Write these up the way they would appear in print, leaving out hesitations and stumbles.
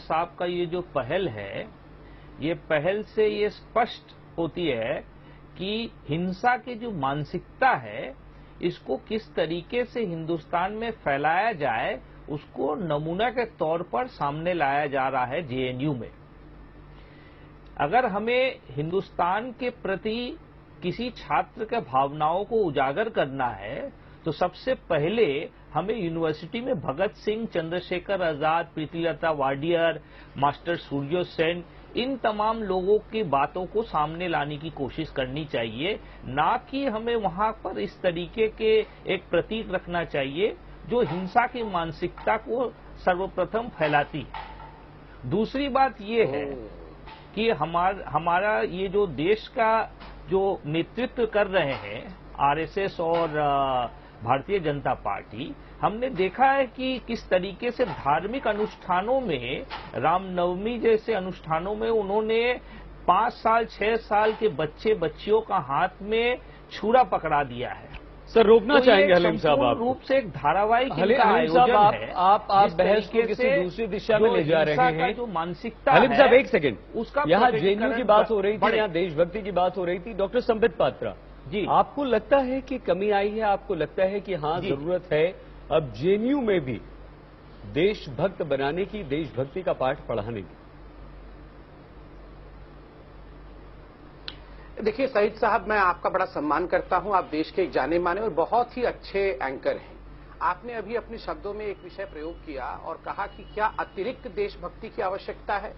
साहब का ये जो पहल है, ये पहल से ये स्पष्ट होती है कि हिंसा की जो मानसिकता है, इसको किस तरीके से हिंदुस्तान में फैलाया जाए, उसको नमूना के तौर पर सामने लाया जा रहा है जेएनयू में। अगर हमें हिंदुस्तान के प्रति किसी छात्र के भावनाओं को उजागर करना है, तो सबसे पहले हमें यूनिवर्सिटी में भगत सिंह, चंद्रशेखर आजाद, प्रीतिलता वाडियर, मास्टर सूर्यो सेन, इन तमाम लोगों की बातों को सामने लाने की कोशिश करनी चाहिए, ना कि हमें वहां पर इस तरीके के एक प्रतीक रखना चाहिए जो हिंसा की मानसिकता को सर्वप्रथम फैलाती है। दूसरी बात ये है कि हमारा ये जो देश का जो नेतृत्व कर रहे हैं आरएसएस और भारतीय जनता पार्टी, हमने देखा है कि किस तरीके से धार्मिक अनुष्ठानों में, रामनवमी जैसे अनुष्ठानों में उन्होंने 5 साल 6 साल के बच्चे बच्चियों का हाथ में छुरा पकड़ा दिया है। सर रोकना तो चाहेंगे हलीम साहब, आप रूप से एक धारावाहिक हलीम साहब आप बहस को किसी दूसरी दिशा में ले जा रहे हैं। जो मानसिकता हलीम साहब एक सेकंड, उसका यहाँ जेएनयू की बात हो रही थी, यहाँ देशभक्ति की बात हो रही थी। डॉक्टर संबित पात्रा जी, आपको लगता है कि कमी आई है? आपको लगता है कि हाँ जरूरत है अब जेएनयू में भी देशभक्त बनाने की, देशभक्ति का पाठ पढ़ाने की? देखिए सईद साहब, मैं आपका बड़ा सम्मान करता हूं। आप देश के एक जाने माने और बहुत ही अच्छे एंकर हैं। आपने अभी अपने शब्दों में एक विषय प्रयोग किया और कहा कि क्या अतिरिक्त देशभक्ति की आवश्यकता है।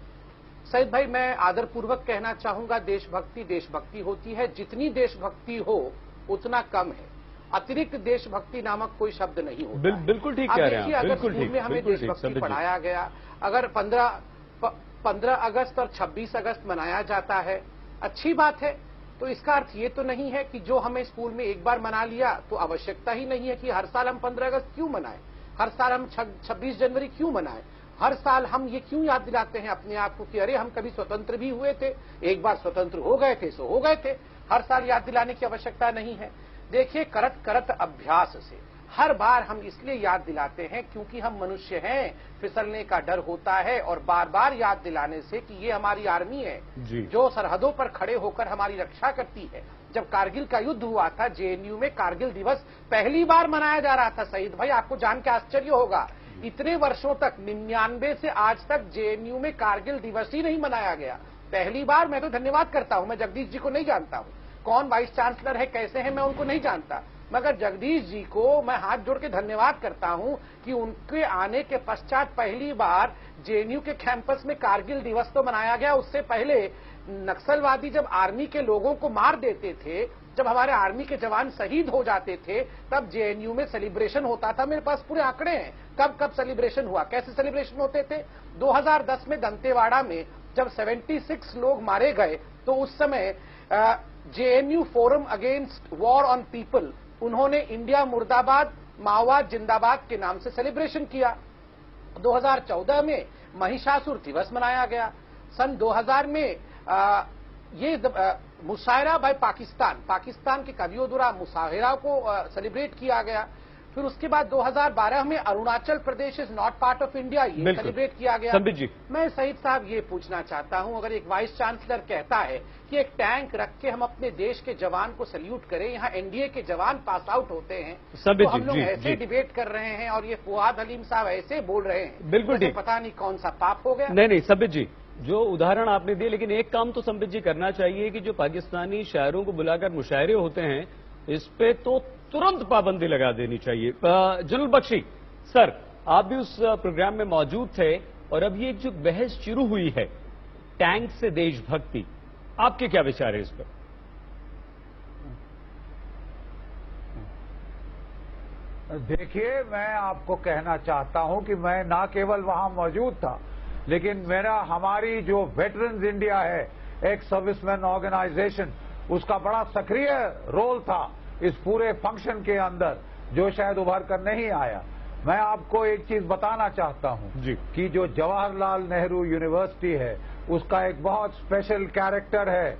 सईद भाई, मैं आदरपूर्वक कहना चाहूंगा, देशभक्ति देशभक्ति होती है, जितनी देशभक्ति हो उतना कम है। अतिरिक्त देशभक्ति नामक कोई शब्द नहीं होता। बिल्कुल ठीक कह रहे हैं। अगर स्कूल में हमें देशभक्ति पढ़ाया गया, अगर 15 अगस्त और 26 अगस्त मनाया जाता है, अच्छी बात है, तो इसका अर्थ ये तो नहीं है कि जो हमें स्कूल में एक बार मना लिया तो आवश्यकता ही नहीं है कि हर साल हम 15 अगस्त क्यों मनाएं, हर साल हम 26 जनवरी क्यों मनाएं, हर साल हम ये क्यों याद दिलाते हैं अपने आप को कि अरे हम कभी स्वतंत्र भी हुए थे, एक बार स्वतंत्र हो गए थे सो हो गए थे। हर साल याद दिलाने की आवश्यकता नहीं है। देखिए, करत करत अभ्यास से हर बार हम इसलिए याद दिलाते हैं क्योंकि हम मनुष्य हैं, फिसलने का डर होता है, और बार बार याद दिलाने से कि ये हमारी आर्मी है जो सरहदों पर खड़े होकर हमारी रक्षा करती है। जब कारगिल का युद्ध हुआ था, जेएनयू में कारगिल दिवस पहली बार मनाया जा रहा था। सईद भाई, आपको जान के आश्चर्य होगा, इतने वर्षों तक 99 से आज तक जेएनयू में कारगिल दिवस ही नहीं मनाया गया। पहली बार। मैं तो धन्यवाद करता हूं। मैं जगदीश जी को नहीं जानता हूं, कौन वाइस चांसलर है, कैसे हैं, मैं उनको नहीं जानता, मगर जगदीश जी को मैं हाथ जोड़ के धन्यवाद करता हूं कि उनके आने के पश्चात पहली बार जेएनयू के कैंपस में कारगिल दिवस तो मनाया गया। उससे पहले नक्सलवादी जब आर्मी के लोगों को मार देते थे, जब हमारे आर्मी के जवान शहीद हो जाते थे, तब जेएनयू में सेलिब्रेशन होता था। मेरे पास पूरे आंकड़े हैं कब कब सेलिब्रेशन हुआ, कैसे सेलिब्रेशन होते थे। 2010 में दंतेवाड़ा में जब 76 लोग मारे गए, तो उस समय JNU forum against war on people, उन्होंने इंडिया मुर्दाबाद, माओवाद जिंदाबाद के नाम से सेलिब्रेशन किया। 2014 में महिषासुर दिवस मनाया गया। सन 2000 में ये मुशायरा बाय पाकिस्तान के कवियों द्वारा मुशायरा को सेलिब्रेट किया गया। फिर उसके बाद 2012 में Arunachal Pradesh is not part of India, ये सेलिब्रेट किया गया। मैं सईद साहब ये पूछना चाहता हूं, अगर एक वाइस चांसलर कहता है कि एक टैंक रख के हम अपने देश के जवान को सल्यूट करें, यहाँ एनडीए के जवान पास आउट होते हैं, तो हम लोग ऐसे डिबेट कर रहे हैं और ये फुआद हलीम साहब ऐसे बोल रहे हैं, बिल्कुल ठीक, पता नहीं कौन सा पाप हो गया। नहीं संबित जी, जो उदाहरण आपने दिए, लेकिन एक काम तो संबित जी करना चाहिए कि जो पाकिस्तानी शायरों को बुलाकर मुशायरे होते हैं, इस पे तो तुरंत पाबंदी लगा देनी चाहिए। जनरल बख्शी सर, आप भी उस प्रोग्राम में मौजूद थे, और अब ये जो बहस शुरू हुई है टैंक से देशभक्ति, आपके क्या विचार है इस पर? देखिए, मैं आपको कहना चाहता हूं कि मैं ना केवल वहां मौजूद था, लेकिन हमारी जो वेटरन्स इंडिया है, एक सर्विसमैन ऑर्गेनाइजेशन, उसका बड़ा सक्रिय रोल था इस पूरे फंक्शन के अंदर, जो शायद उभर कर नहीं आया। मैं आपको एक चीज बताना चाहता हूं कि जो जवाहरलाल नेहरू यूनिवर्सिटी है, उसका एक बहुत स्पेशल कैरेक्टर है।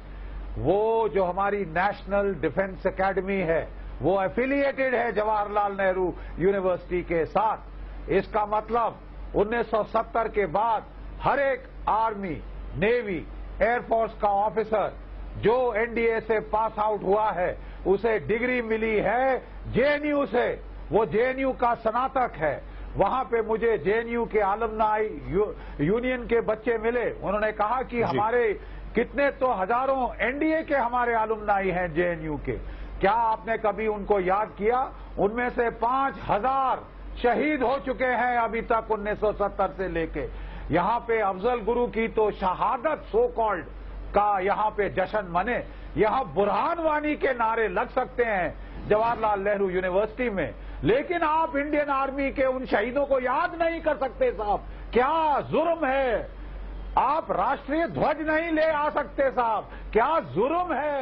वो जो हमारी नेशनल डिफेंस एकेडमी है, वो एफिलिएटेड है जवाहरलाल नेहरू यूनिवर्सिटी के साथ। इसका मतलब 1970 के बाद हर एक आर्मी, नेवी, एयरफोर्स का ऑफिसर जो एनडीए से पास आउट हुआ है उसे डिग्री मिली है जेएनयू से। वो जेएनयू का स्नातक है। वहां पे मुझे जेएनयू के आलमनाई यूनियन के बच्चे मिले। उन्होंने कहा कि हमारे कितने तो हजारों एनडीए के हमारे आलमनाई हैं जेएनयू के। क्या आपने कभी उनको याद किया? उनमें से 5000 शहीद हो चुके हैं अभी तक 1970 से लेके। यहां पे अफजल गुरु की तो शहादत सो कॉल्ड का यहां पे जश्न मने। यहां बुरहान वानी के नारे लग सकते हैं जवाहरलाल नेहरू यूनिवर्सिटी में, लेकिन आप इंडियन आर्मी के उन शहीदों को याद नहीं कर सकते साहब। क्या जुर्म है? आप राष्ट्रीय ध्वज नहीं ले आ सकते साहब, क्या जुर्म है?